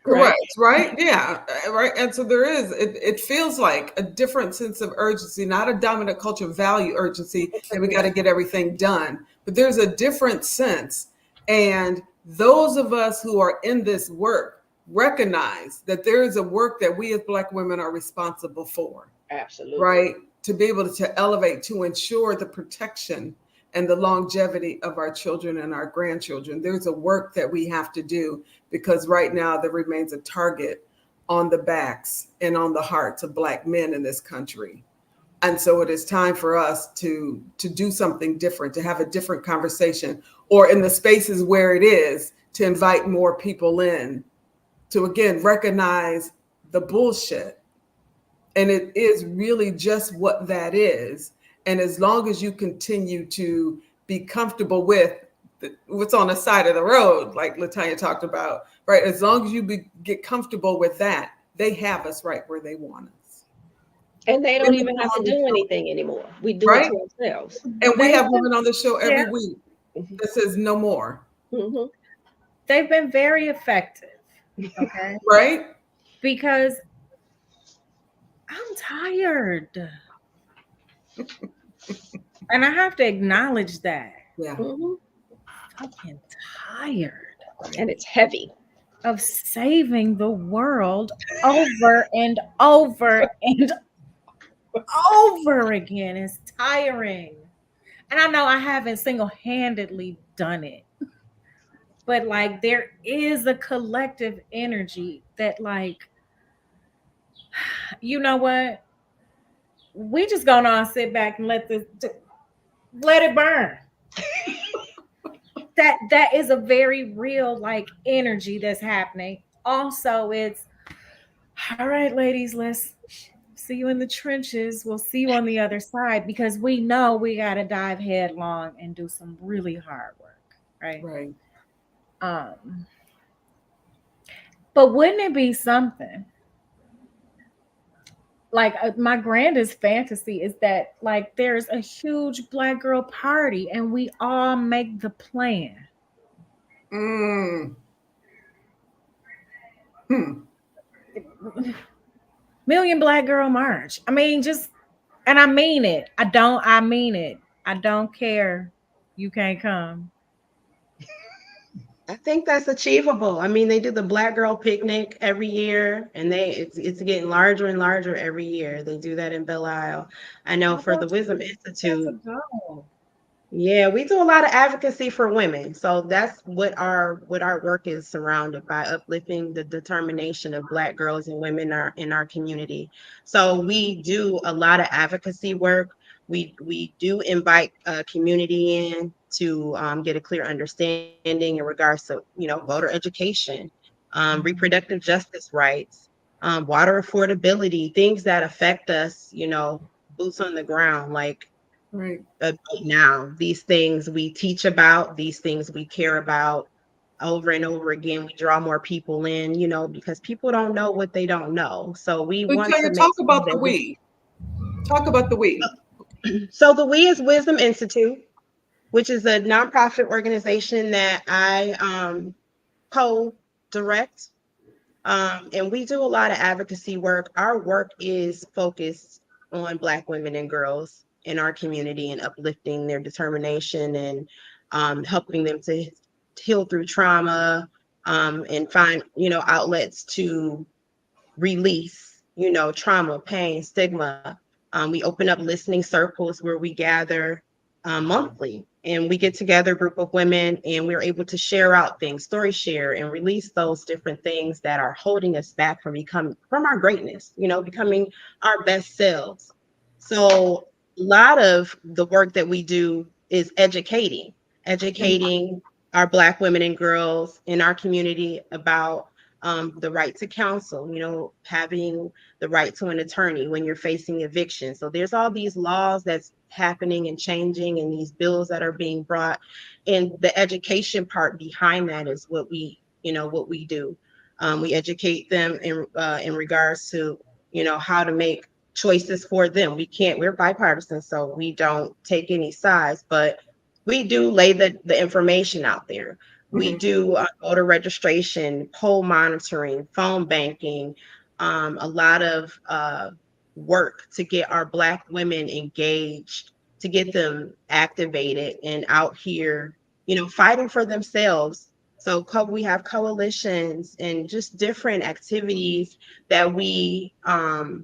Correct, right? Yeah, right. And so there is, it feels like a different sense of urgency, not a dominant culture value urgency that we got to get everything done, but there's a different sense. And those of us who are in this work recognize that there is a work that we as Black women are responsible for. Absolutely. Right? To be able to elevate, to ensure the protection and the longevity of our children and our grandchildren. There's a work that we have to do, because right now there remains a target on the backs and on the hearts of Black men in this country. And so it is time for us to do something different, to have a different conversation, or in the spaces where it is, to invite more people in, to again recognize the bullshit. And it is really just what that is. And as long as you continue to be comfortable with what's on the side of the road, like Latanya talked about, right? As long as you get comfortable with that, they have us right where they want us. And they don't even have to do anything anymore. We do it to ourselves. And we have women on the show every week that says no more. Mm-hmm. They've been very effective. Okay. Right? Because I'm tired. And I have to acknowledge that. Yeah. Mm-hmm. Fucking tired. And it's heavy. of saving the world over and over and over again. It's tiring. And I know I haven't single handedly done it, but like there is a collective energy that, like, you know what? We just gonna all sit back and let it burn. That is a very real like energy that's happening. Also, it's all right, ladies, let's see you in the trenches. We'll see you on the other side because we know we got to dive headlong and do some really hard work, right? Right. Um, but wouldn't it be something like my grandest fantasy is that like there's a huge black girl party and we all make the plan. Mm. Hmm. Million Black Girl March. I mean, just, and I mean it. I mean it. I don't care. You can't come. I think that's achievable. I mean, they do the Black Girl Picnic every year, and it's getting larger and larger every year. They do that in Belle Isle. I know Why for the don't Wisdom you Institute, get to go? yeah, we do a lot of advocacy for women. So that's what our work is surrounded by, uplifting the determination of Black girls and women in our community. So we do a lot of advocacy work. We do invite community in to get a clear understanding in regards to voter education, reproductive justice rights, water affordability, things that affect us, boots on the ground, like Right. now. These things we teach about, these things we care about over and over again. We draw more people in, because people don't know what they don't know. So we So want to Taylor, make talk sure about the that we. Talk about the we. so the We is Wisdom Institute, which is a nonprofit organization that I co-direct. And we do a lot of advocacy work. Our work is focused on Black women and girls in our community and uplifting their determination and helping them to heal through trauma, and find, outlets to release, trauma, pain, stigma. We open up listening circles where we gather monthly, and we get together a group of women and we're able to share out things, story share, and release those different things that are holding us back from our greatness, becoming our best selves. So a lot of the work that we do is educating our Black women and girls in our community about the right to counsel, having the right to an attorney when you're facing eviction. So there's all these laws that's happening and changing, and these bills that are being brought. And the education part behind that is what we do. We educate them in regards to, how to make choices for them. We're bipartisan, so we don't take any sides, but we do lay the information out there. We Mhm. do voter registration, poll monitoring, phone banking, a lot of work to get our Black women engaged, to get them activated and out here, fighting for themselves. So we have coalitions and just different activities that we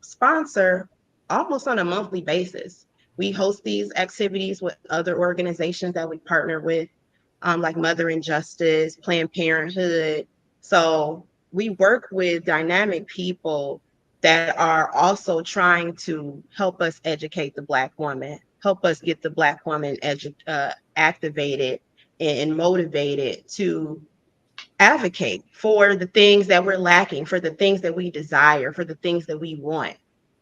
sponsor almost on a monthly basis. We host these activities with other organizations that we partner with, like Mother and Justice, Planned Parenthood. So we work with dynamic people that are also trying to help us educate the Black woman, help us get the Black woman activated and motivated to advocate for the things that we're lacking, for the things that we desire, for the things that we want.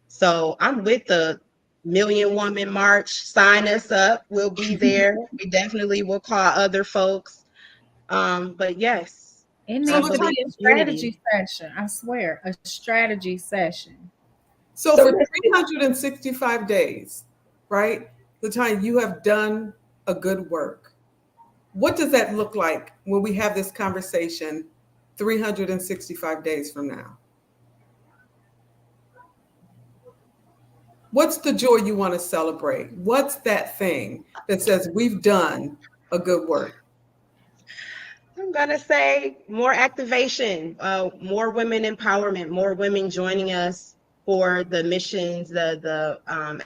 So I'm with the Million Woman March. Sign us up. We'll be there. We definitely will call other folks. But yes, It So needs to Latonya, be a unity. strategy session. I swear, a strategy session. so So for let's 365 days, right? Latonya, you have done a good work. What does that look like when we have this conversation 365 days from now? What's the joy you want to celebrate? What's that thing that says we've done a good work? I'm gonna say more activation, more women empowerment, more women joining us for the missions, the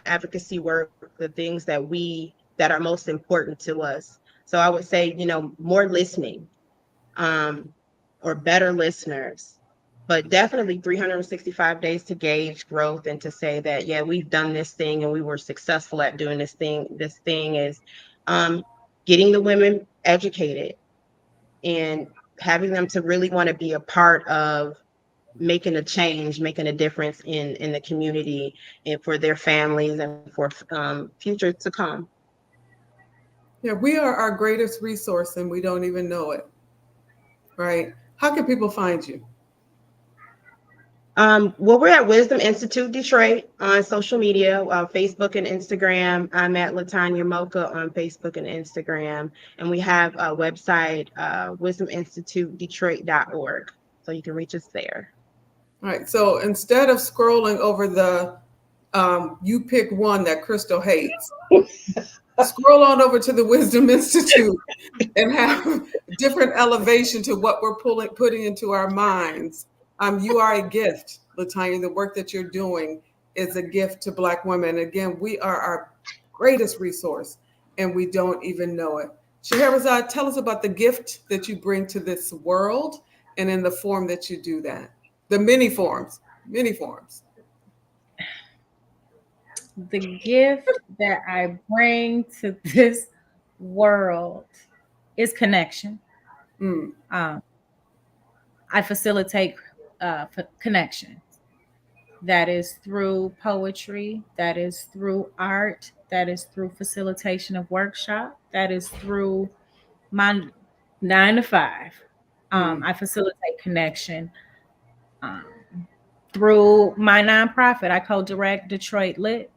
advocacy work, the things that are most important to us. So I would say, more listening, um, or better listeners, but definitely 365 days to gauge growth and to say that, yeah, we've done this thing and we were successful at doing this thing. This thing is um, getting the women educated and having them to really want to be a part of making a change, making a difference in the community and for their families and for future to come. Yeah, we are our greatest resource and we don't even know it, right? How can people find you? Well, we're at Wisdom Institute Detroit on social media, Facebook and Instagram. I'm at Latanya Mocha on Facebook and Instagram. And we have a website, wisdominstitutedetroit.org. So you can reach us there. All right. So instead of scrolling over the you pick one that Crystal hates, scroll on over to the Wisdom Institute and have different elevation to what we're putting into our minds. You are a gift, Latanya. The work that you're doing is a gift to Black women. Again, we are our greatest resource and we don't even know it. Scheherazade, tell us about the gift that you bring to this world and in the form that you do that. The many forms. The gift that I bring to this world is connection. I facilitate connection. That is through poetry, that is through art, that is through facilitation of workshop, that is through my 9 to 5. I facilitate connection through my nonprofit. I co-direct Detroit Lit,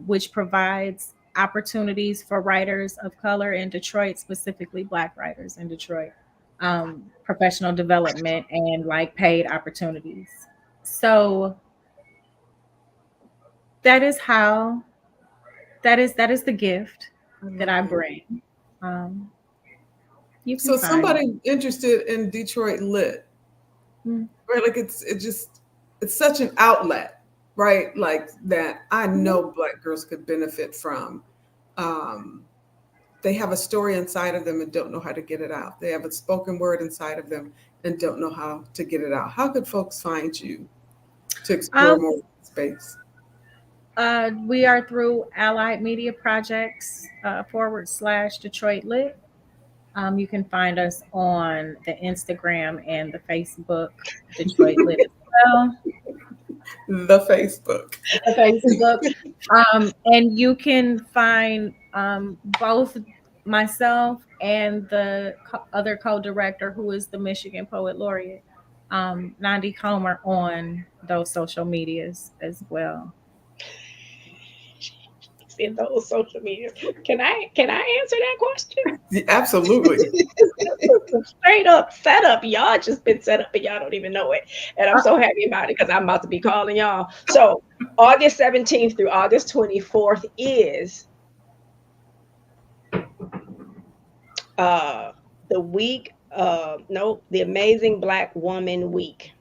which provides opportunities for writers of color in Detroit, specifically Black writers in Detroit, professional development and like paid opportunities. So that is the gift that I bring. You can So find somebody interested in Detroit Lit, right? Like it's such an outlet, right? Like that I know Black girls could benefit from. They have a story inside of them and don't know how to get it out. They have a spoken word inside of them and don't know how to get it out. How could folks find you to explore more space? We are through Allied Media Projects / Detroit Lit. You can find us on the Instagram and the Facebook, Detroit Lit as well. The Facebook. And you can find both myself and the other co-director, who is the Michigan Poet Laureate, Nandi Comer, on those social medias as well. In those social media. Can I answer that question? Yeah, absolutely. Straight up setup. Y'all just been set up and y'all don't even know it. And I'm so happy about it because I'm about to be calling y'all. So August 17th through August 24th is the week the Amazing Black Woman Week,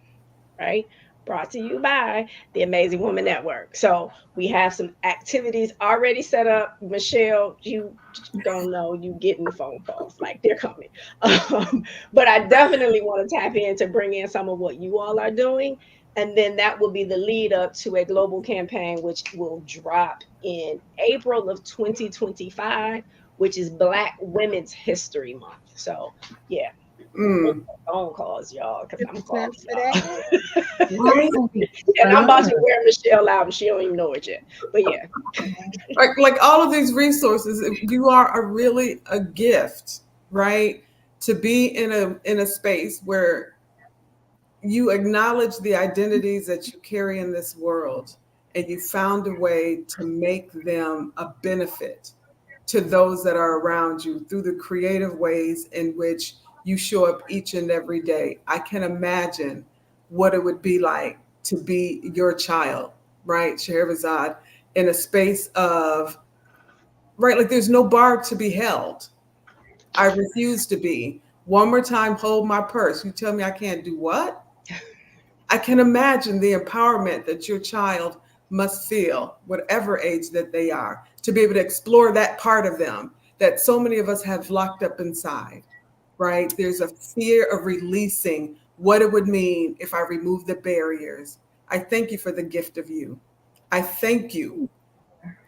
right? Brought to you by the Amazing Woman Network. So we have some activities already set up. Michele, you don't know, you getting the phone calls, like they're coming. But I definitely want to tap in to bring in some of what you all are doing. And then that will be the lead up to a global campaign, which will drop in April of 2025, which is Black Women's History Month. So yeah. Phone calls, y'all, because I'm calling y'all. And I'm about to wear Michele out and she don't even know it yet. But yeah. Like all of these resources, you are really a gift, right? To be in a space where you acknowledge the identities that you carry in this world and you found a way to make them a benefit to those that are around you through the creative ways in which you show up each and every day. I can imagine what it would be like to be your child, right, Scheherazade, in a space of, right, like there's no bar to be held. I refuse to be One more time, hold my purse. You tell me I can't do what? I can imagine the empowerment that your child must feel, whatever age that they are, to be able to explore that part of them that so many of us have locked up inside, right? There's a fear of releasing what it would mean if I remove the barriers. I thank you for the gift of you. I thank you.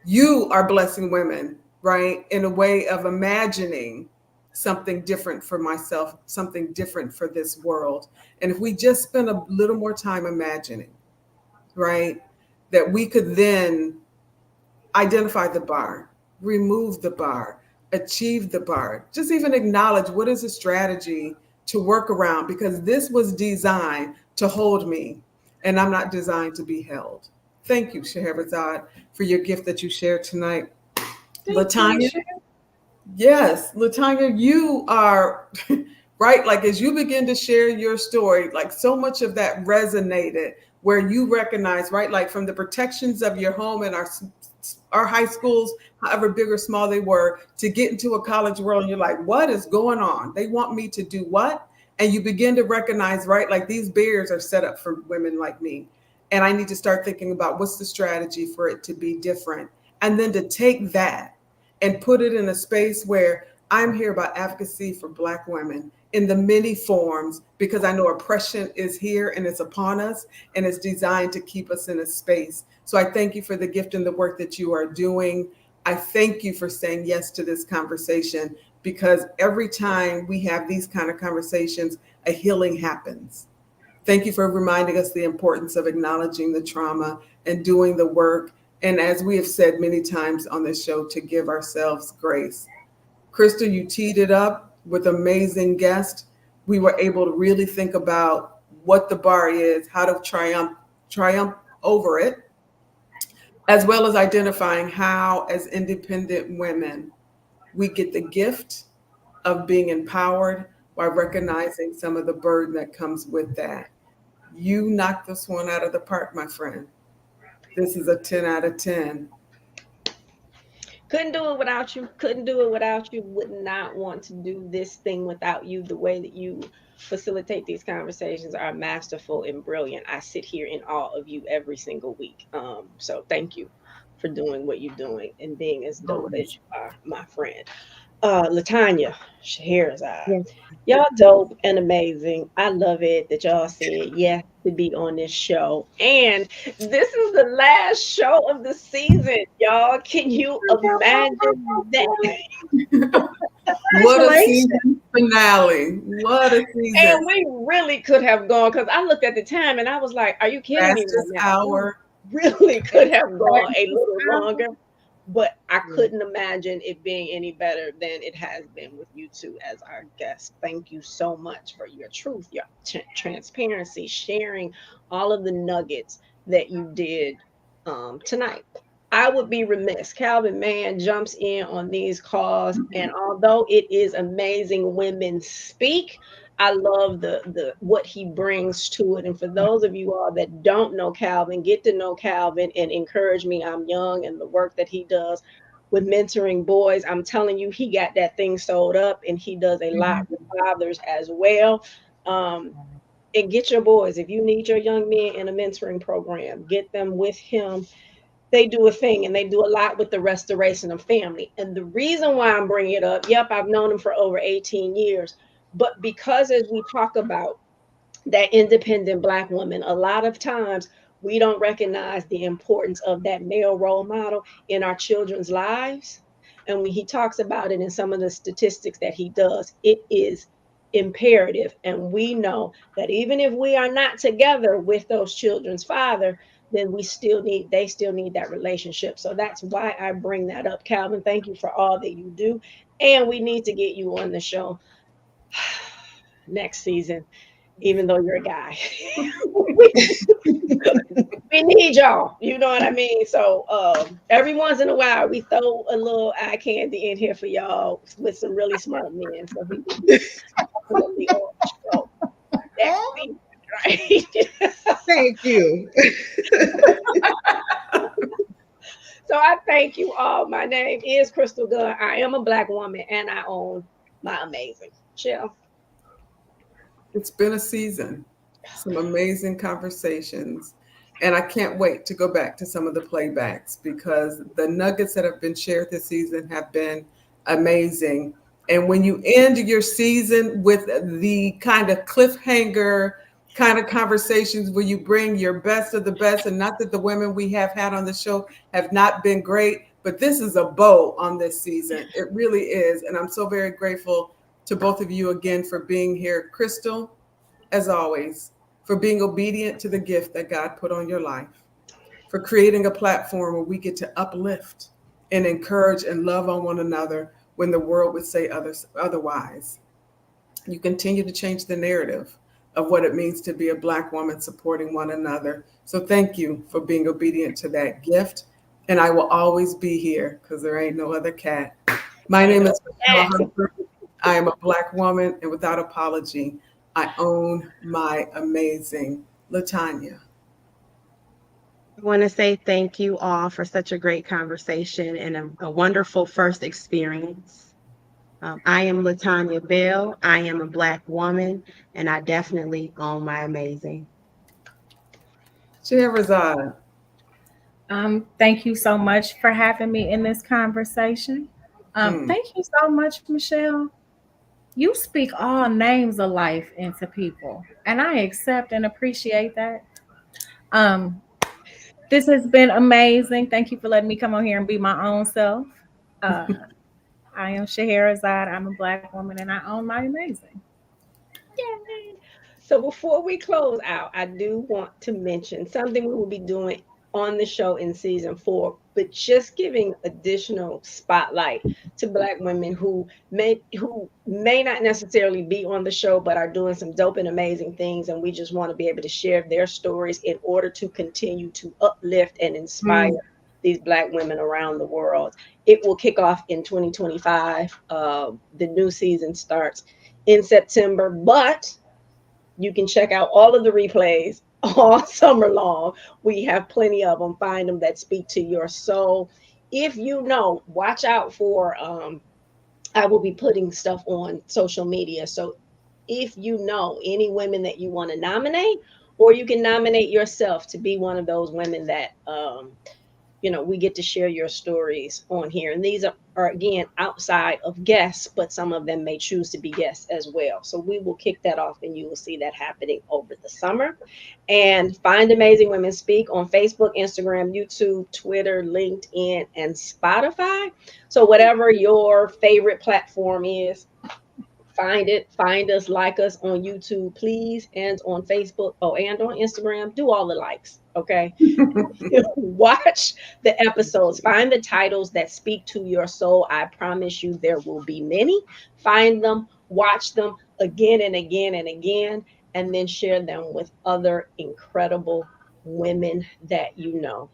You are blessing women, right? In a way of imagining something different for myself, something different for this world. And if we just spend a little more time imagining, right, that we could then identify the bar, remove the bar, achieve the bar, just even acknowledge what is a strategy to work around, because this was designed to hold me and I'm not designed to be held. Thank you, Scheherazade, for your gift that you shared tonight. Latanya, yes, Latanya, you are right. Like as you begin to share your story, like so much of that resonated where you recognize, right, like from the protections of your home and our high schools, however big or small they were, to get into a college world, and you're like, what is going on? They want me to do what? And you begin to recognize, right, like these barriers are set up for women like me. And I need to start thinking about what's the strategy for it to be different. And then to take that and put it in a space where I'm here about advocacy for Black women in the many forms, because I know oppression is here and it's upon us and it's designed to keep us in a space. So I thank you for the gift and the work that you are doing. I thank you for saying yes to this conversation, because every time we have these kind of conversations, a healing happens. Thank you for reminding us the importance of acknowledging the trauma and doing the work. And as we have said many times on this show, to give ourselves grace. Crystal, you teed it up with amazing guests. We were able to really think about what the bar is, how to triumph over it, as well as identifying how, as independent women, we get the gift of being empowered while recognizing some of the burden that comes with that. You knocked this one out of the park, my friend. This is a 10 out of 10. Couldn't do it without you. Couldn't do it without you. Would not want to do this thing without you. The way that you facilitate these conversations are masterful and brilliant. I sit here in awe of you every single week. So thank you for doing what you're doing and being as dope as you are, my friend. Latanya, Scheherazade. Yes. Y'all dope and amazing. I love it that y'all said yes to be on this show. And this is the last show of the season, y'all. Can you imagine that? What a season finale. What a season. And we really could have gone, because I looked at the time and I was like, are you kidding me Fastest right now? hour. We really could have gone a little longer. But I couldn't imagine it being any better than it has been with you two as our guests. Thank you so much for your truth, your transparency, sharing all of the nuggets that you did tonight. I would be remiss. Calvin Mann jumps in on these calls, and although it is amazing women speak, I love the what he brings to it. And for those of you all that don't know Calvin, get to know Calvin and encourage me. I'm young, and the work that he does with mentoring boys, I'm telling you, he got that thing sold up, and he does a lot with fathers as well. And get your boys, if you need your young men in a mentoring program, get them with him. They do a thing, and they do a lot with the restoration of family. And the reason why I'm bringing it up, yep, I've known him for over 18 years, but because as we talk about that independent Black woman, a lot of times we don't recognize the importance of that male role model in our children's lives. And when he talks about it in some of the statistics that he does, it is imperative. And we know that even if we are not together with those children's father, then they still need that relationship. So that's why I bring that up. Calvin, thank you for all that you do. And we need to get you on the show next season, even though you're a guy. We need y'all. You know what I mean? So every once in a while, we throw a little eye candy in here for y'all with some really smart men. So we can definitely on the show. Right? Thank you. So I thank you all. My name is Crystal Gunn. I am a Black woman, and I own my amazing. Michele. It's been a season, some amazing conversations. And I can't wait to go back to some of the playbacks because the nuggets that have been shared this season have been amazing. And when you end your season with the kind of cliffhanger kind of conversations where you bring your best of the best, and not that the women we have had on the show have not been great, but this is a bow on this season. It really is. And I'm so very grateful to both of you again for being here. Crystal, as always, for being obedient to the gift that God put on your life, for creating a platform where we get to uplift and encourage and love on one another when the world would say otherwise. You continue to change the narrative of what it means to be a Black woman supporting one another. So thank you for being obedient to that gift. And I will always be here because there ain't no other cat. My name is Michele Harper. I am a Black woman, and without apology, I own my amazing LaTanya. I want to say thank you all for such a great conversation and a wonderful first experience. I am LaTanya Bell. I am a Black woman, and I definitely own my amazing. Scheherazade. Thank you so much for having me in this conversation. Thank you so much, Michele. You speak all names of life into people, and I accept and appreciate that. Um, this has been amazing. Thank you for letting me come on here and be my own self. Uh, I am Scheherazade. I'm a Black woman, and I own my amazing. Yay. So before we close out, I do want to mention something we will be doing on the show in season 4, but just giving additional spotlight to Black women who may not necessarily be on the show, but are doing some dope and amazing things, and we just want to be able to share their stories in order to continue to uplift and inspire these Black women around the world. It will kick off in 2025. The new season starts in September, but you can check out all of the replays all summer long. We have plenty of them. Find them that speak to your soul. If you know, watch out for I will be putting stuff on social media. So if you know any women that you want to nominate, or you can nominate yourself to be one of those women that we get to share your stories on here. And these are again outside of guests, but some of them may choose to be guests as well. So we will kick that off, and you will see that happening over the summer. And find Amazing Women Speak on Facebook, Instagram, YouTube, Twitter, LinkedIn, and Spotify. So whatever your favorite platform is, find us, like us on YouTube, please, and on Facebook, and on Instagram. Do all the likes, okay? Watch the episodes, find the titles that speak to your soul. I promise you there will be many. Find them, watch them again and again and again, and then share them with other incredible women that you know.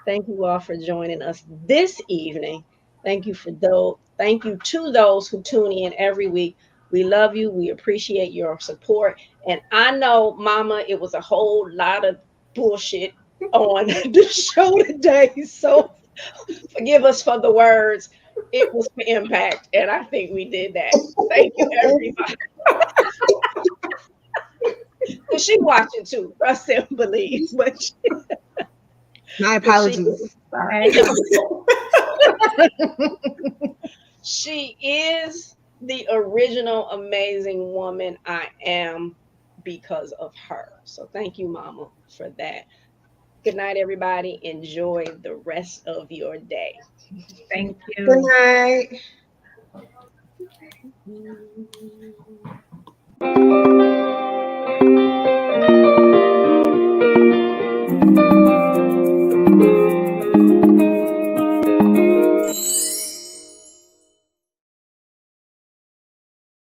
Thank you all for joining us this evening. Thank you to those who tune in every week. We love you. We appreciate your support. And I know, Mama, it was a whole lot of bullshit on the show today. So forgive us for the words. It was for impact. And I think we did that. Thank you, everybody. And she watching too. Trust and believe. But My apologies. Sorry. She is the original amazing woman I am because of her. So thank you, Mama, for that. Good night, everybody. Enjoy the rest of your day. Thank you. Good night.